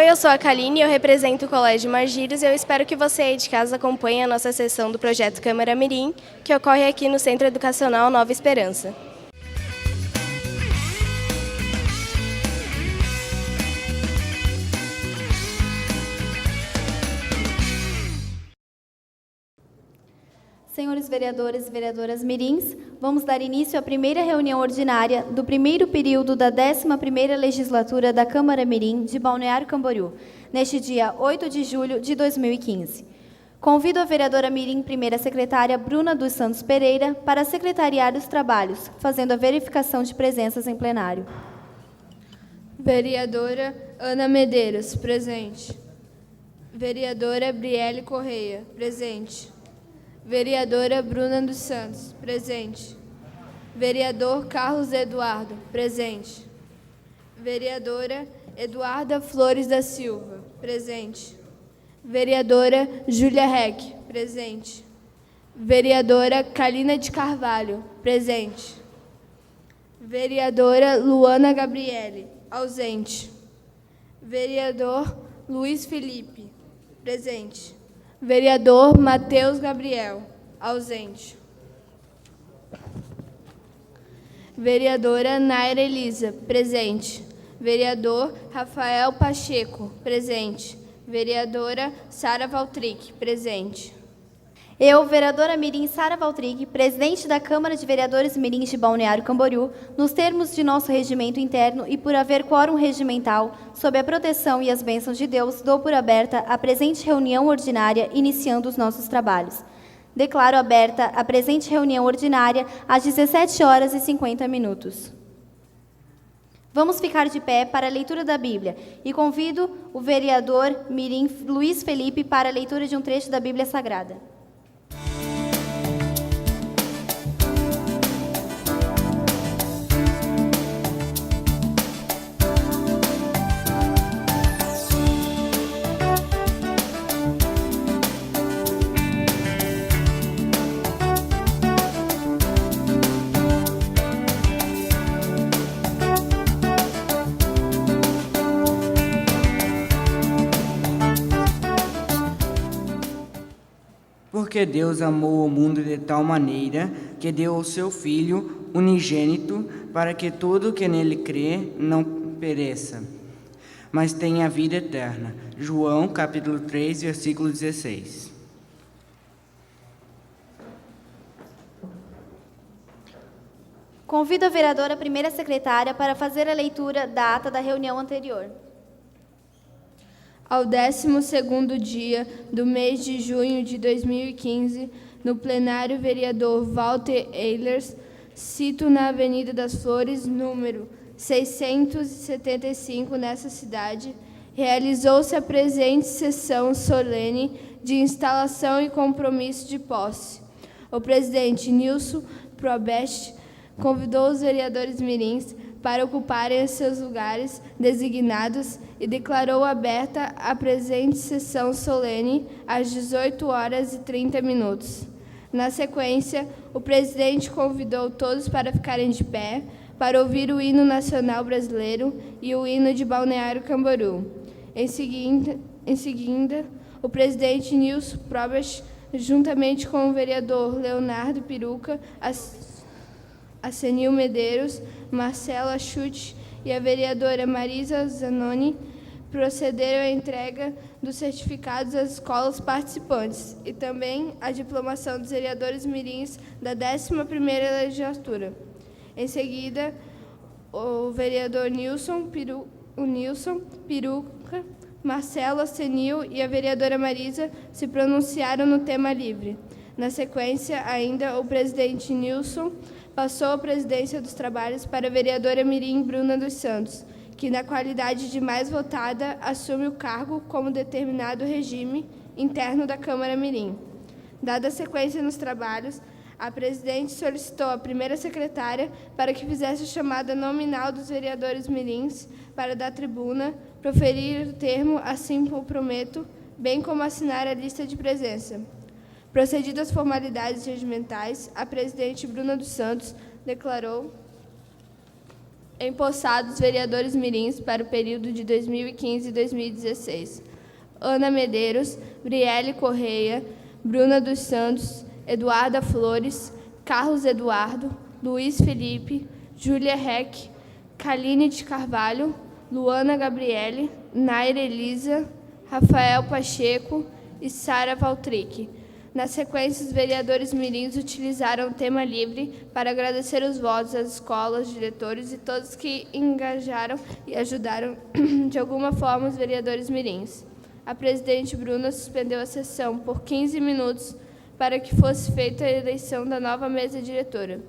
eu sou a Kaline, eu represento o Colégio Margírios e eu espero que você aí de casa acompanhe a nossa sessão do projeto Câmara Mirim, que ocorre aqui no Centro Educacional Nova Esperança. Senhores vereadores e vereadoras mirins, vamos dar início à primeira reunião ordinária do primeiro período da 11ª legislatura da Câmara Mirim de Balneário Camboriú, neste dia 8 de julho de 2015. Convido a vereadora mirim primeira secretária Bruna dos Santos Pereira para secretariar os trabalhos, fazendo a verificação de presenças em plenário. Vereadora Ana Medeiros, presente. Vereadora Brielle Correia, presente. Vereadora Bruna dos Santos, presente. Vereador Carlos Eduardo, presente. Vereadora Eduarda Flores da Silva, presente. Vereadora Júlia Reck, presente. Vereadora Kalina de Carvalho, presente. Vereadora Luana Gabriele, ausente. Vereador Luiz Felipe, presente. Vereador Matheus Gabriel, ausente. Vereadora Naira Elisa, presente. Vereador Rafael Pacheco, presente. Vereadora Sara Valtric, presente. Eu, vereadora mirim Sara Valtric, presidente da Câmara de Vereadores Mirins de Balneário Camboriú, nos termos de nosso regimento interno e por haver quórum regimental, sob a proteção e as bênçãos de Deus, dou por aberta a presente reunião ordinária, iniciando os nossos trabalhos. Declaro aberta a presente reunião ordinária às 17h50. Vamos ficar de pé para a leitura da Bíblia e convido o vereador mirim Luiz Felipe para a leitura de um trecho da Bíblia Sagrada. Porque Deus amou o mundo de tal maneira que deu o seu Filho unigênito para que todo que nele crê não pereça, mas tenha a vida eterna. João, capítulo 3, versículo 16. Convido a vereadora primeira secretária para fazer a leitura da ata da reunião anterior. Ao 12º dia do mês de junho de 2015, no plenário, vereador Walter Ehlers, cito na Avenida das Flores, número 675, nessa cidade, realizou-se a presente sessão solene de instalação e compromisso de posse. O presidente Nilson Probest convidou os vereadores mirins para ocuparem seus lugares designados e declarou aberta a presente sessão solene às 18h30. Na sequência, o presidente convidou todos para ficarem de pé para ouvir o hino nacional brasileiro e o hino de Balneário Camboriú. Em seguida, o presidente Nilson Probst, juntamente com o vereador Leonardo Peruca, Acenil Medeiros, Marcela Chute e a vereadora Marisa Zanoni procederam à entrega dos certificados às escolas participantes e também à diplomação dos vereadores mirins da 11ª legislatura. Em seguida, o vereador Nilson Peruca, Marcelo Acenil e a vereadora Marisa se pronunciaram no tema livre. Na sequência, ainda, o presidente Nilson passou a presidência dos trabalhos para a vereadora mirim Bruna dos Santos, que, na qualidade de mais votada, assume o cargo como determinado regime interno da Câmara Mirim. Dada a sequência nos trabalhos, a presidente solicitou à primeira secretária para que fizesse a chamada nominal dos vereadores mirins para da tribuna, proferir o termo, assim o prometo, bem como assinar a lista de presença. Procedidas as formalidades regimentais, a presidente Bruna dos Santos declarou Empossados vereadores mirins para o período de 2015 e 2016. Ana Medeiros, Brielle Correia, Bruna dos Santos, Eduarda Flores, Carlos Eduardo, Luiz Felipe, Júlia Reck, Kaline de Carvalho, Luana Gabriele, Naira Elisa, Rafael Pacheco e Sara Valtric. Na sequência, os vereadores mirins utilizaram o tema livre para agradecer os votos às escolas, diretores e todos que engajaram e ajudaram de alguma forma os vereadores mirins. A presidente Bruna suspendeu a sessão por 15 minutos para que fosse feita a eleição da nova mesa diretora.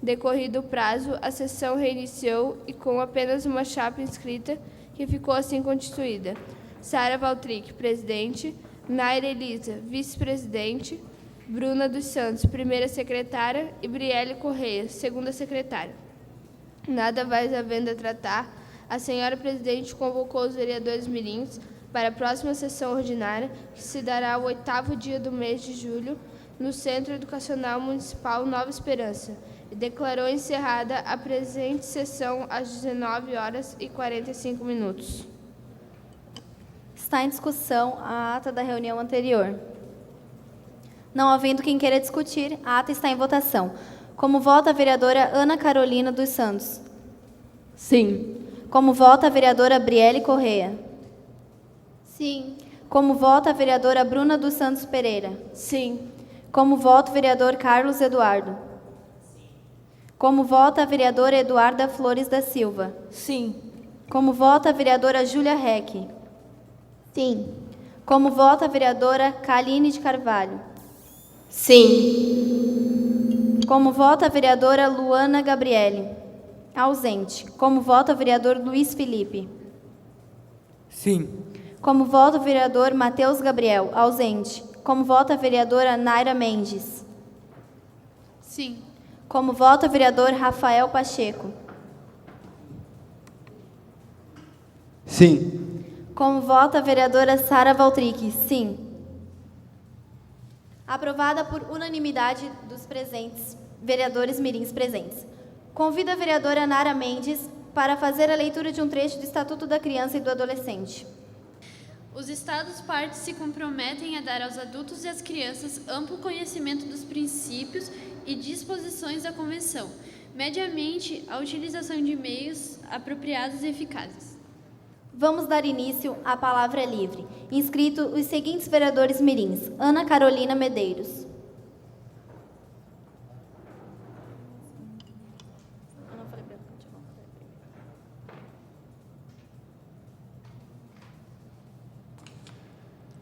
Decorrido o prazo, a sessão reiniciou e com apenas uma chapa inscrita, que ficou assim constituída. Sara Valtric, presidente, Naira Elisa, vice-presidente, Bruna dos Santos, primeira secretária, e Brielle Correia, segunda secretária. Nada mais havendo a tratar, a senhora presidente convocou os vereadores mirins para a próxima sessão ordinária, que se dará o 8º dia do mês de julho, no Centro Educacional Municipal Nova Esperança, e declarou encerrada a presente sessão às 19h45. Está em discussão a ata da reunião anterior. Não havendo quem queira discutir, a ata está em votação. Como vota a vereadora Ana Carolina dos Santos? Sim. Como vota a vereadora Brielle Correia? Sim. Como vota a vereadora Bruna dos Santos Pereira? Sim. Como vota o vereador Carlos Eduardo? Como vota a vereadora Eduarda Flores da Silva? Sim. Como vota a vereadora Júlia Reck? Sim. Como vota a vereadora Kaline de Carvalho? Sim. Como vota a vereadora Luana Gabriele? Ausente. Como vota o vereador Luiz Felipe? Sim. Como vota o vereador Matheus Gabriel? Ausente. Como vota a vereadora Naira Mendes? Sim. Como vota o vereador Rafael Pacheco? Sim. Como vota a vereadora Sara Valtric? Sim. Aprovada por unanimidade dos presentes, vereadores mirins presentes. Convido a vereadora Nara Mendes para fazer a leitura de um trecho do Estatuto da Criança e do Adolescente. Os Estados-partes se comprometem a dar aos adultos e às crianças amplo conhecimento dos princípios e disposições da Convenção, mediamente a utilização de meios apropriados e eficazes. Vamos dar início à palavra livre. Inscrito os seguintes vereadores mirins. Ana Carolina Medeiros.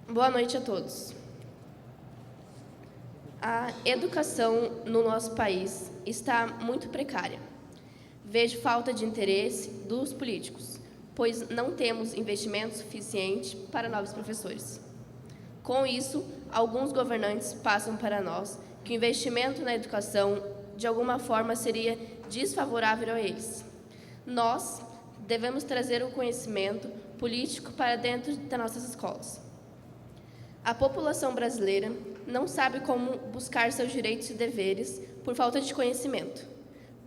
Boa noite a todos. A educação no nosso país está muito precária. Vejo falta de interesse dos políticos, pois não temos investimento suficiente para novos professores. Com isso, alguns governantes passam para nós que o investimento na educação, de alguma forma, seria desfavorável a eles. Nós devemos trazer o conhecimento político para dentro das nossas escolas. A população brasileira não sabe como buscar seus direitos e deveres por falta de conhecimento.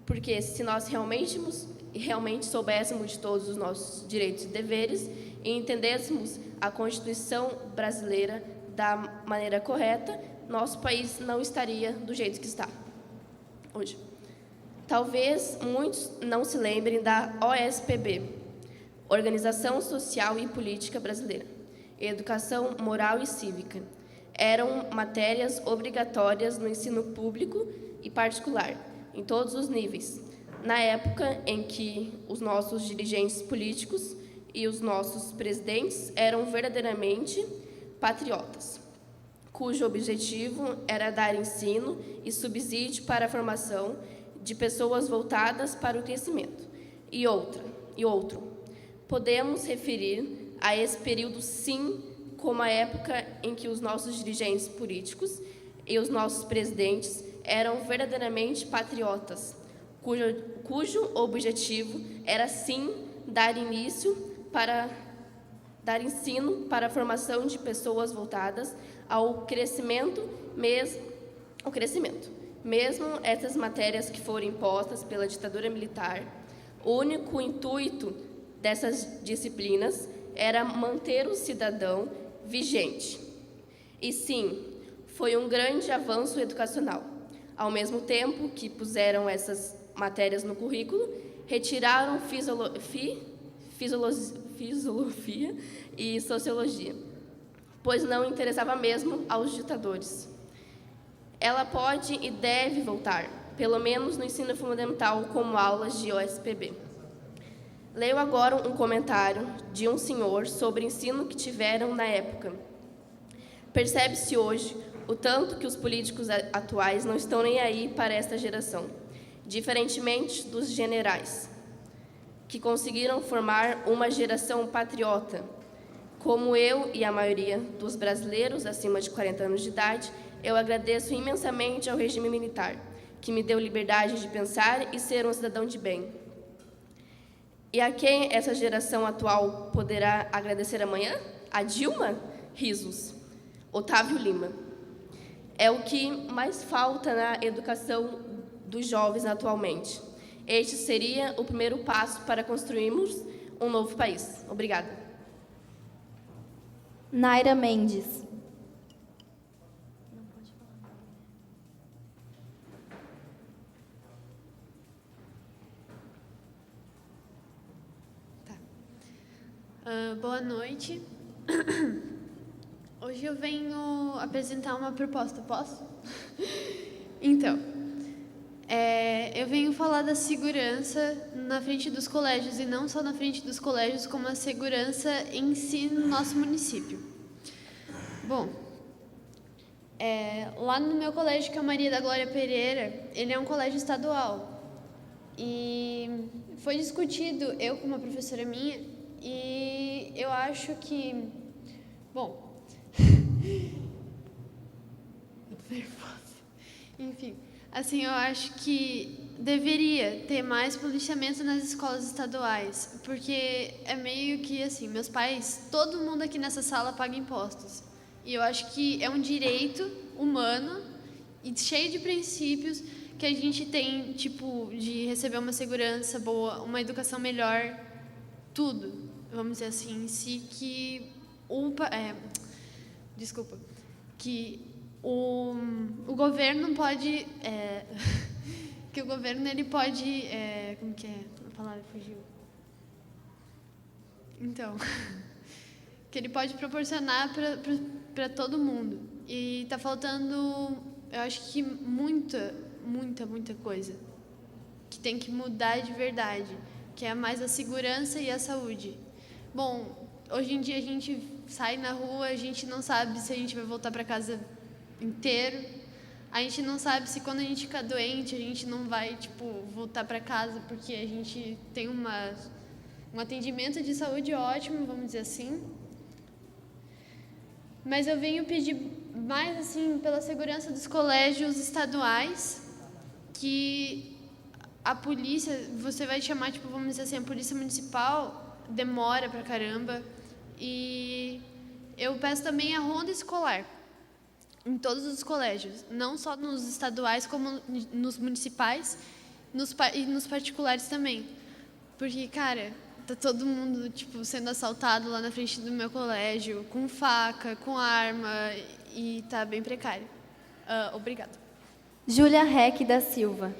Porque se nós realmente soubéssemos de todos os nossos direitos e deveres e entendêssemos a Constituição brasileira da maneira correta, nosso país não estaria do jeito que está hoje. Talvez muitos não se lembrem da OSPB, Organização Social e Política Brasileira. Educação moral e cívica. Eram matérias obrigatórias no ensino público e particular, em todos os níveis, na época em que os nossos dirigentes políticos e os nossos presidentes eram verdadeiramente patriotas, cujo objetivo era dar ensino e subsídio para a formação de pessoas voltadas para o crescimento. E outro. Podemos referir a esse período, sim, como a época em que os nossos dirigentes políticos e os nossos presidentes eram verdadeiramente patriotas, cujo objetivo era, sim, dar ensino para a formação de pessoas voltadas ao crescimento. Mesmo essas matérias que foram impostas pela ditadura militar, O único intuito dessas disciplinas era manter o cidadão vigente. E sim, foi um grande avanço educacional. Ao mesmo tempo que puseram essas matérias no currículo, retiraram filosofia e sociologia, pois não interessava mesmo aos ditadores. Ela pode e deve voltar, pelo menos no ensino fundamental, como aulas de OSPB. Leio agora um comentário de um senhor sobre o ensino que tiveram na época. Percebe-se hoje o tanto que os políticos atuais não estão nem aí para esta geração, diferentemente dos generais, que conseguiram formar uma geração patriota. Como eu e a maioria dos brasileiros acima de 40 anos de idade, eu agradeço imensamente ao regime militar, que me deu liberdade de pensar e ser um cidadão de bem. E a quem essa geração atual poderá agradecer amanhã? A Dilma? Risos. Otávio Lima. É o que mais falta na educação dos jovens atualmente. Este seria o primeiro passo para construirmos um novo país. Obrigada. Naira Mendes. Boa noite. Hoje eu venho apresentar uma proposta, posso? Então, eu venho falar da segurança na frente dos colégios, e não só na frente dos colégios, como a segurança em si no nosso município. Bom, lá no meu colégio, que é o Maria da Glória Pereira, ele é um colégio estadual. E foi discutido, eu com uma professora minha, e eu acho que... Bom... Enfim, assim, eu acho que deveria ter mais policiamento nas escolas estaduais, porque é meio que assim, meus pais, todo mundo aqui nessa sala paga impostos. E eu acho que é um direito humano e cheio de princípios que a gente tem, tipo, de receber uma segurança boa, uma educação melhor, tudo, vamos dizer assim, em si, que o governo pode, que o governo ele pode, como que é? A palavra fugiu. Então, que ele pode proporcionar para todo mundo. E está faltando, eu acho que muita coisa que tem que mudar de verdade, que é mais a segurança e a saúde. Bom, hoje em dia a gente sai na rua, a gente não sabe se a gente vai voltar para casa inteiro. A gente não sabe se quando a gente ficar doente, a gente não vai, voltar para casa, porque a gente tem um atendimento de saúde ótimo, vamos dizer assim. Mas eu venho pedir mais, assim, pela segurança dos colégios estaduais, que a polícia, você vai chamar, vamos dizer assim, a polícia municipal demora pra caramba. E eu peço também a ronda escolar em todos os colégios, não só nos estaduais, como nos municipais e nos particulares também. Porque, cara, tá todo mundo, sendo assaltado lá na frente do meu colégio, com faca, com arma, e tá bem precário. Obrigada. Júlia Reck da Silva.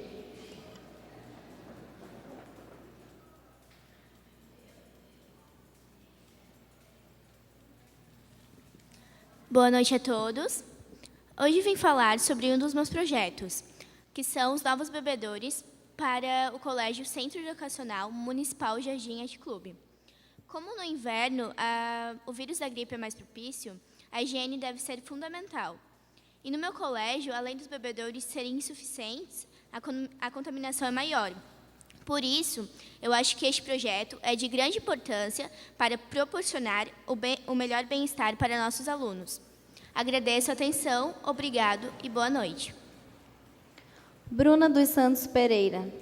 Boa noite a todos. Hoje vim falar sobre um dos meus projetos, que são os novos bebedouros para o Colégio Centro Educacional Municipal Jardim Art Clube. Como no inverno o vírus da gripe é mais propício, a higiene deve ser fundamental. E no meu colégio, além dos bebedouros serem insuficientes, a contaminação é maior. Por isso, eu acho que este projeto é de grande importância para proporcionar o melhor bem-estar para nossos alunos. Agradeço a atenção, obrigado e boa noite. Bruna dos Santos Pereira.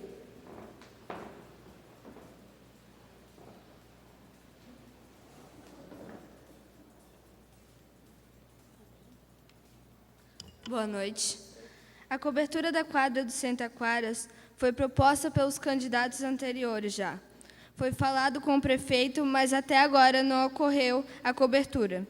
Boa noite. A cobertura da quadra do Centro Aquárias Foi proposta pelos candidatos anteriores já. Foi falado com o prefeito, mas até agora não ocorreu a cobertura.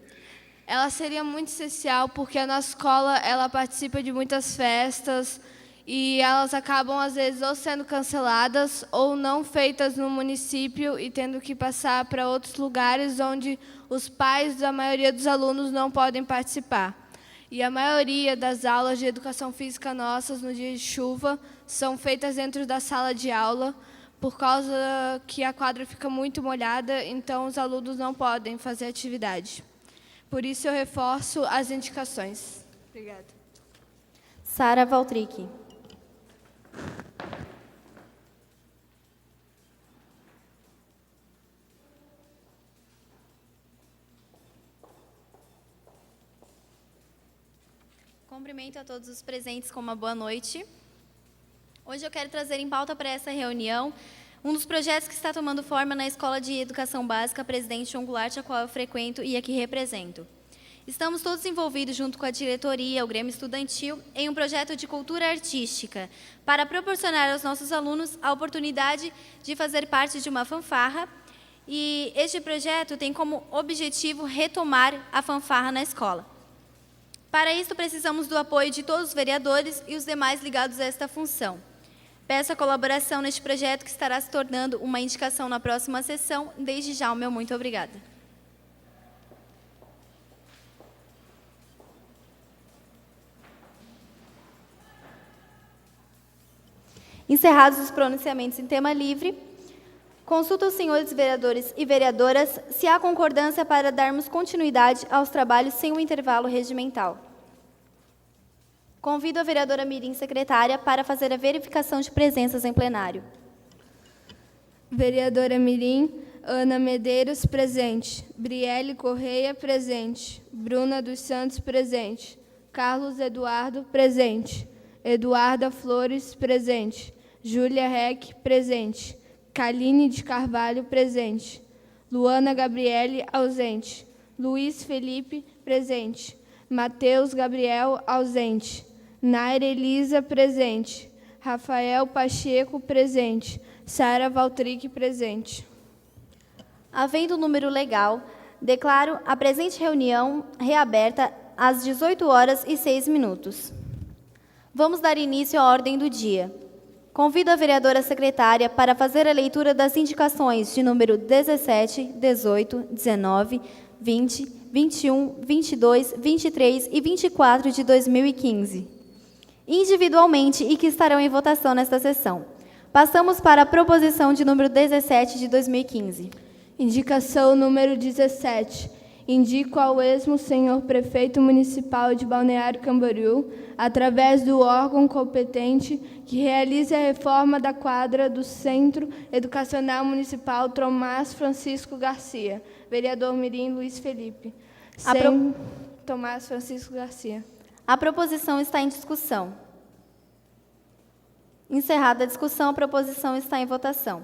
Ela seria muito essencial porque a nossa escola ela participa de muitas festas e elas acabam, às vezes, ou sendo canceladas ou não feitas no município e tendo que passar para outros lugares onde os pais da maioria dos alunos não podem participar. E a maioria das aulas de educação física nossas, no dia de chuva, são feitas dentro da sala de aula, por causa que a quadra fica muito molhada, então os alunos não podem fazer atividade. Por isso eu reforço as indicações. Obrigada. Sara Valtric. Cumprimento a todos os presentes com uma boa noite. Hoje eu quero trazer em pauta para essa reunião um dos projetos que está tomando forma na Escola de Educação Básica Presidente João Goulart, a qual eu frequento e a que represento. Estamos todos envolvidos, junto com a diretoria, o Grêmio Estudantil, em um projeto de cultura artística, para proporcionar aos nossos alunos a oportunidade de fazer parte de uma fanfarra. E este projeto tem como objetivo retomar a fanfarra na escola. Para isso, precisamos do apoio de todos os vereadores e os demais ligados a esta função. Peço a colaboração neste projeto que estará se tornando uma indicação na próxima sessão. Desde já, o meu muito obrigada. Encerrados os pronunciamentos em tema livre, consulto os senhores vereadores e vereadoras se há concordância para darmos continuidade aos trabalhos sem o intervalo regimental. Convido a vereadora Mirim, secretária, para fazer a verificação de presenças em plenário. Vereadora Mirim, Ana Medeiros, presente. Brielle Correia, presente. Bruna dos Santos, presente. Carlos Eduardo, presente. Eduarda Flores, presente. Júlia Reck, presente. Kaline de Carvalho, presente. Luana Gabriele, ausente. Luiz Felipe, presente. Matheus Gabriel, ausente. Naira Elisa, presente. Rafael Pacheco, presente. Sara Valtric, presente. Havendo número legal, declaro a presente reunião reaberta às 18h06. Vamos dar início à ordem do dia. Convido a vereadora secretária para fazer a leitura das indicações de número 17, 18, 19, 20, 21, 22, 23 e 24 de 2015. Individualmente e que estarão em votação nesta sessão. Passamos para a proposição de número 17 de 2015. Indicação número 17. Indico ao esmo senhor prefeito municipal de Balneário Camboriú, através do órgão competente, que realize a reforma da quadra do Centro Educacional Municipal Tomás Francisco Garcia. Vereador Mirim Luiz Felipe. Tomás Francisco Garcia. A proposição está em discussão. Encerrada a discussão, a proposição está em votação.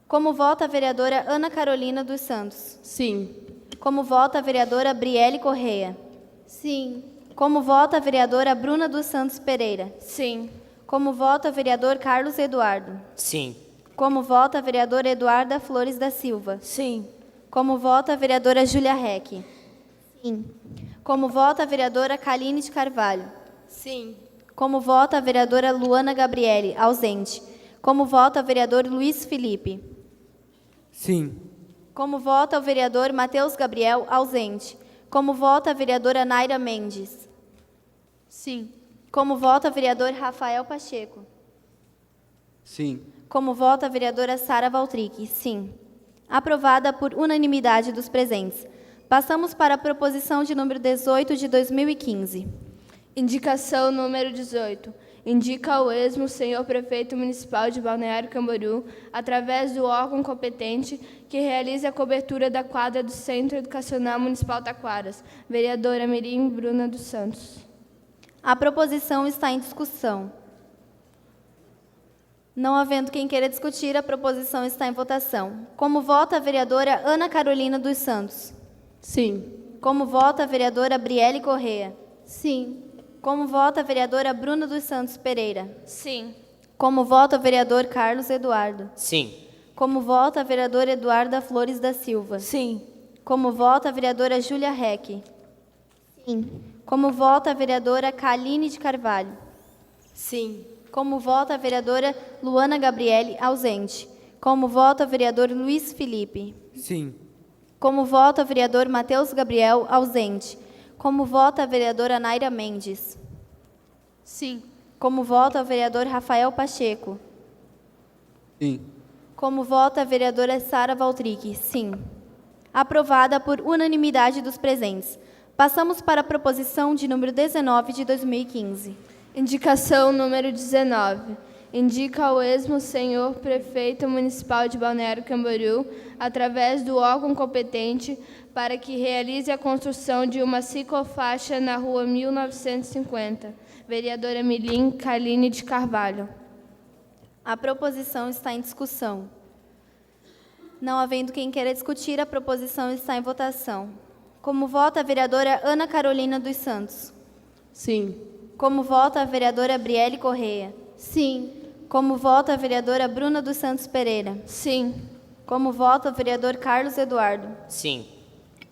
Como vota a vereadora Ana Carolina dos Santos? Sim. Como vota a vereadora Brielle Correia? Sim. Como vota a vereadora Bruna dos Santos Pereira? Sim. Como vota o vereador Carlos Eduardo? Sim. Como vota a vereadora Eduarda Flores da Silva? Sim. Como vota a vereadora Júlia Reck? Sim. Como vota a vereadora Kaline de Carvalho? Sim. Como vota a vereadora Luana Gabriele, ausente. Como vota o vereador Luiz Felipe? Sim. Como vota o vereador Matheus Gabriel, ausente. Como vota a vereadora Naira Mendes? Sim. Como vota o vereador Rafael Pacheco? Sim. Como vota a vereadora Sara Valtric? Sim. Aprovada por unanimidade dos presentes. Passamos para a proposição de número 18 de 2015. Indicação número 18. Indica ao esmo senhor prefeito municipal de Balneário Camboriú, através do órgão competente, que realize a cobertura da quadra do Centro Educacional Municipal Taquaras. Vereadora Mirim Bruna dos Santos. A proposição está em discussão. Não havendo quem queira discutir, a proposição está em votação. Como vota a vereadora Ana Carolina dos Santos? Sim. Como vota a vereadora Brielle Correia? Sim. Como vota a vereadora Bruna dos Santos Pereira? Sim. Como vota o vereador Carlos Eduardo? Sim. Como vota a vereadora Eduarda Flores da Silva? Sim. Como vota a vereadora Júlia Reck? Sim. Como vota a vereadora Kaline de Carvalho? Sim. Como vota a vereadora Luana Gabriele, ausente. Como vota o vereador Luiz Felipe? Sim. Como vota o vereador Matheus Gabriel, ausente. Como vota a vereadora Naira Mendes? Sim. Como vota o vereador Rafael Pacheco? Sim. Como vota a vereadora Sara Valtric? Sim. Aprovada por unanimidade dos presentes. Passamos para a proposição de número 19 de 2015. Indicação número 19. Indica ao esmo senhor prefeito municipal de Balneário Camboriú, através do órgão competente, para que realize a construção de uma ciclofaixa na rua 1950. Vereadora Mirim Kaline de Carvalho. A proposição está em discussão. Não havendo quem queira discutir, a proposição está em votação. Como vota a vereadora Ana Carolina dos Santos? Sim. Como vota a vereadora Briele Correia? Sim. Como vota a vereadora Bruna dos Santos Pereira? Sim. Como vota o vereador Carlos Eduardo? Sim.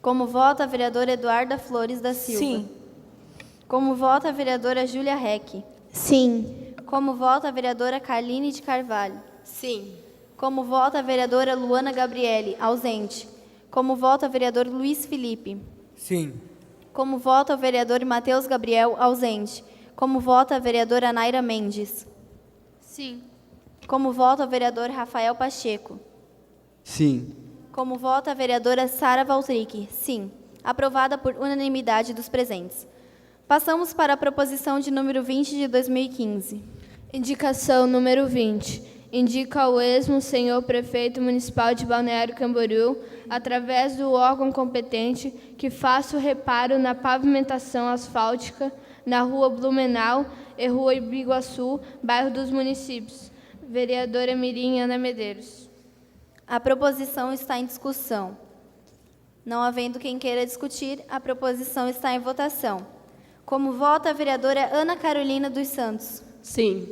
Como vota a vereadora Eduarda Flores da Silva? Sim. Como vota a vereadora Júlia Reck? Sim. Como vota a vereadora Kaline de Carvalho? Sim. Como vota a vereadora Luana Gabriele, ausente. Como vota o vereador Luiz Felipe? Sim. Como vota o vereador Matheus Gabriel, ausente. Como vota a vereadora Naira Mendes? Sim. Como vota o vereador Rafael Pacheco? Sim. Como vota a vereadora Sara Valtric? Sim. Aprovada por unanimidade dos presentes. Passamos para a proposição de número 20 de 2015. Indicação número 20. Indica ao esmo senhor prefeito municipal de Balneário Camboriú, através do órgão competente, que faça o reparo na pavimentação asfáltica na Rua Blumenau e Rua Ibiguaçu, bairro dos Municípios. Vereadora Mirim Ana Medeiros. A proposição está em discussão. Não havendo quem queira discutir, a proposição está em votação. Como vota a vereadora Ana Carolina dos Santos? Sim.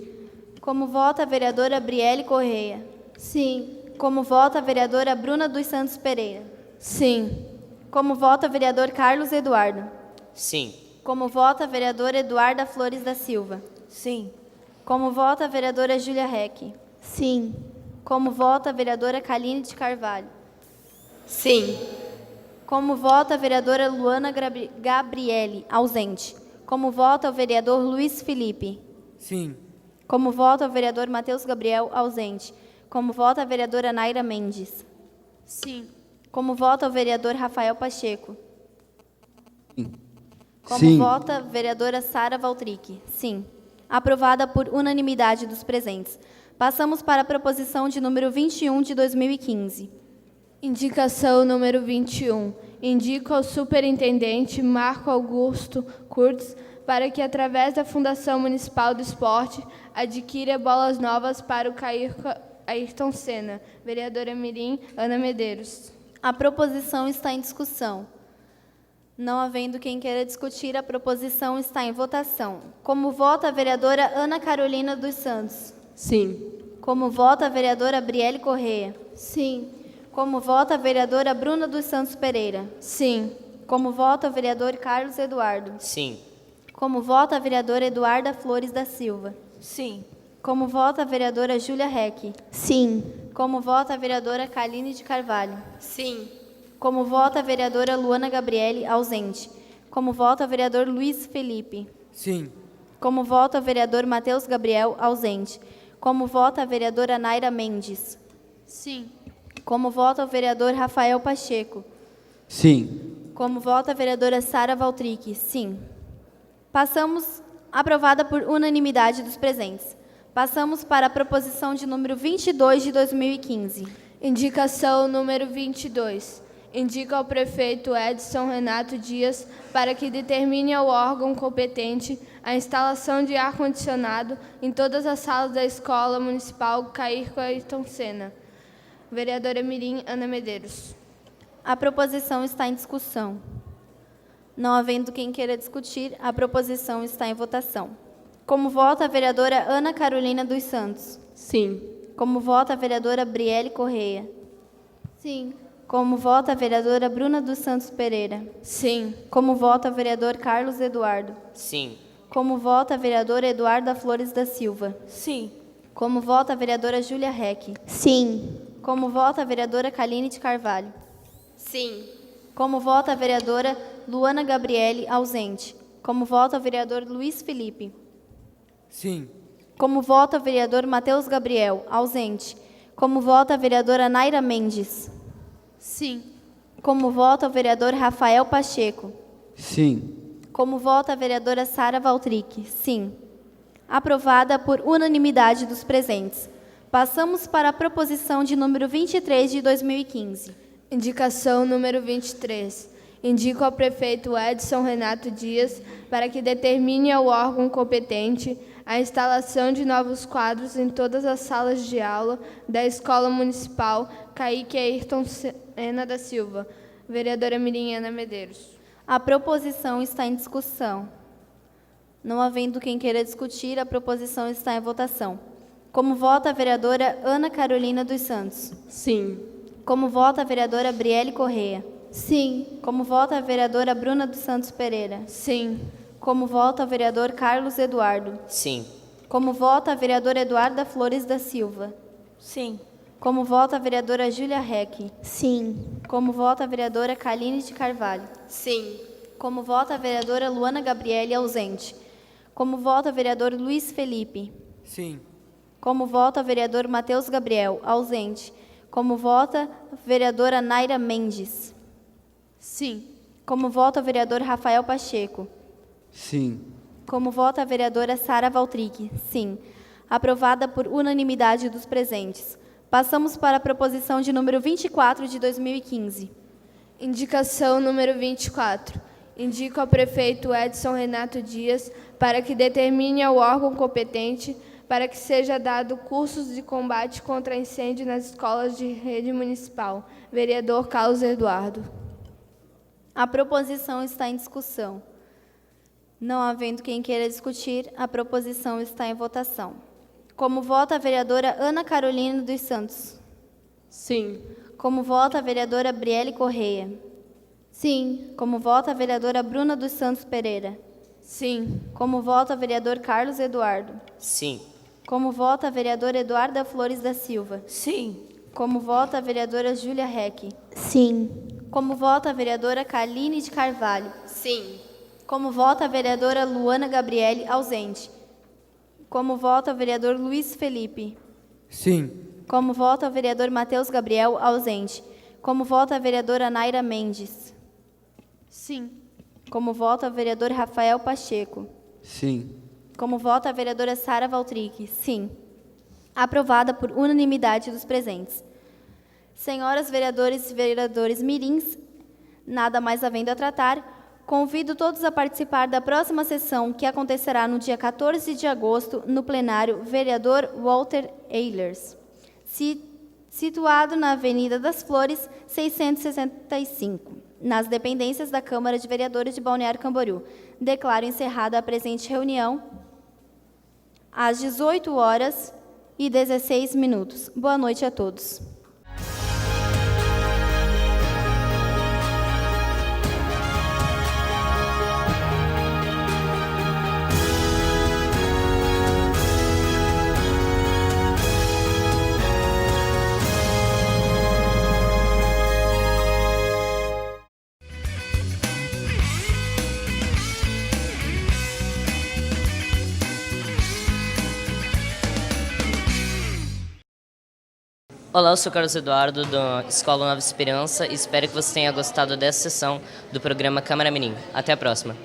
Como vota a vereadora Briele Correia? Sim. Como vota a vereadora Bruna dos Santos Pereira? Sim. Como vota o vereador Carlos Eduardo? Sim. Como vota a vereadora Eduarda Flores da Silva? Sim. Como vota a vereadora Júlia Reck? Sim. Como vota a vereadora Kaline de Carvalho? Sim. Como vota a vereadora Luana Gabriele, ausente. Como vota o vereador Luiz Felipe? Sim. Como vota o vereador Matheus Gabriel, ausente. Como vota a vereadora Naira Mendes? Sim. Como vota o vereador Rafael Pacheco? Sim. Como Sim. vota a vereadora Sara Valtric? Sim. Aprovada por unanimidade dos presentes. Passamos para a proposição de número 21 de 2015. Indicação número 21. Indica ao superintendente Marco Augusto Kurtz para que, através da Fundação Municipal do Esporte, adquira bolas novas para o Ayrton Senna. Vereadora Mirim Ana Medeiros. A proposição está em discussão. Não havendo quem queira discutir, a proposição está em votação. Como vota a vereadora Ana Carolina dos Santos? Sim. Como vota a vereadora Briele Correia? Sim. Como vota a vereadora Bruna dos Santos Pereira? Sim. Como vota o vereador Carlos Eduardo? Sim. Como vota a vereadora Eduarda Flores da Silva? Sim. Como vota a vereadora Júlia Reck? Sim. Como vota a vereadora Kaline de Carvalho? Sim. Como vota a vereadora Luana Gabriele, ausente. Como vota o vereador Luiz Felipe? Sim. Como vota o vereador Matheus Gabriel, ausente. Como vota a vereadora Naira Mendes? Sim. Como vota o vereador Rafael Pacheco? Sim. Como vota a vereadora Sara Valtric? Sim. Passamos, aprovada por unanimidade dos presentes. Passamos para a proposição de número 22 de 2015. Indicação número 22. Indica ao prefeito Edson Renato Dias para que determine ao órgão competente a instalação de ar-condicionado em todas as salas da Escola Municipal Caírco Ayrton Senna. Vereadora Mirim Ana Medeiros. A proposição está em discussão. Não havendo quem queira discutir, a proposição está em votação. Como vota a vereadora Ana Carolina dos Santos? Sim. Como vota a vereadora Brielle Correia? Sim. Como vota a vereadora Bruna dos Santos Pereira? Sim. Como vota o vereador Carlos Eduardo? Sim. Como vota a vereadora Eduarda Flores da Silva? Sim. Como vota a vereadora Júlia Reck? Sim. Como vota a vereadora Kaline de Carvalho? Sim. Como vota a vereadora Luana Gabriele, ausente? Como vota o vereador Luiz Felipe? Sim. Como vota o vereador Matheus Gabriel, ausente? Como vota a vereadora Naira Mendes? Sim. Como vota o vereador Rafael Pacheco? Sim. Como vota a vereadora Sara Valtric? Sim. Aprovada por unanimidade dos presentes. Passamos para a proposição de número 23 de 2015. Indicação número 23. Indico ao prefeito Edson Renato Dias para que determine ao órgão competente a instalação de novos quadros em todas as salas de aula da Escola Municipal Caíque Ayrton Sena da Silva. Vereadora Mirim Ana Medeiros. A proposição está em discussão. Não havendo quem queira discutir, a proposição está em votação. Como vota a vereadora Ana Carolina dos Santos? Sim. Como vota a vereadora Brielle Correia? Sim. Como vota a vereadora Bruna dos Santos Pereira? Sim. Como vota o vereador Carlos Eduardo? Sim. Como vota a vereadora Eduarda Flores da Silva? Sim. Como vota a vereadora Júlia Reck? Sim. Como vota a vereadora Kaline de Carvalho? Sim. Como vota a vereadora Luana Gabriele, ausente? Como vota o vereador Luiz Felipe? Sim. Como vota o vereador Matheus Gabriel, ausente? Como vota a vereadora Naira Mendes? Sim. Como vota o vereador Rafael Pacheco? Sim. Como vota a vereadora Sara Valtric? Sim. Aprovada por unanimidade dos presentes. Passamos para a proposição de número 24 de 2015. Indicação número 24. Indico ao prefeito Edson Renato Dias para que determine ao órgão competente para que seja dado cursos de combate contra incêndio nas escolas de rede municipal. Vereador Carlos Eduardo. A proposição está em discussão. Não havendo quem queira discutir, a proposição está em votação. Como vota a vereadora Ana Carolina dos Santos? Sim. Como vota a vereadora Brielle Correia? Sim. Como vota a vereadora Bruna dos Santos Pereira? Sim. Como vota o vereador Carlos Eduardo? Sim. Como vota a vereadora Eduarda Flores da Silva? Sim. Como vota a vereadora Júlia Reck? Sim. Como vota a vereadora Kaline de Carvalho? Sim. Como vota a vereadora Luana Gabriele, ausente? Como vota o vereador Luiz Felipe? Sim. Como vota o vereador Matheus Gabriel, ausente? Como vota a vereadora Naira Mendes? Sim. Como vota o vereador Rafael Pacheco? Sim. Como vota a vereadora Sara Valtric? Sim. Aprovada por unanimidade dos presentes. Senhoras vereadores e vereadores mirins, nada mais havendo a tratar, convido todos a participar da próxima sessão, que acontecerá no dia 14 de agosto, no plenário Vereador Walter Ehlers, situado na Avenida das Flores, 665, nas dependências da Câmara de Vereadores de Balneário Camboriú. Declaro encerrada a presente reunião às 18h16. Boa noite a todos. Olá, eu sou Carlos Eduardo, da Escola Nova Esperança, e espero que você tenha gostado dessa sessão do programa Câmara Mirim. Até a próxima.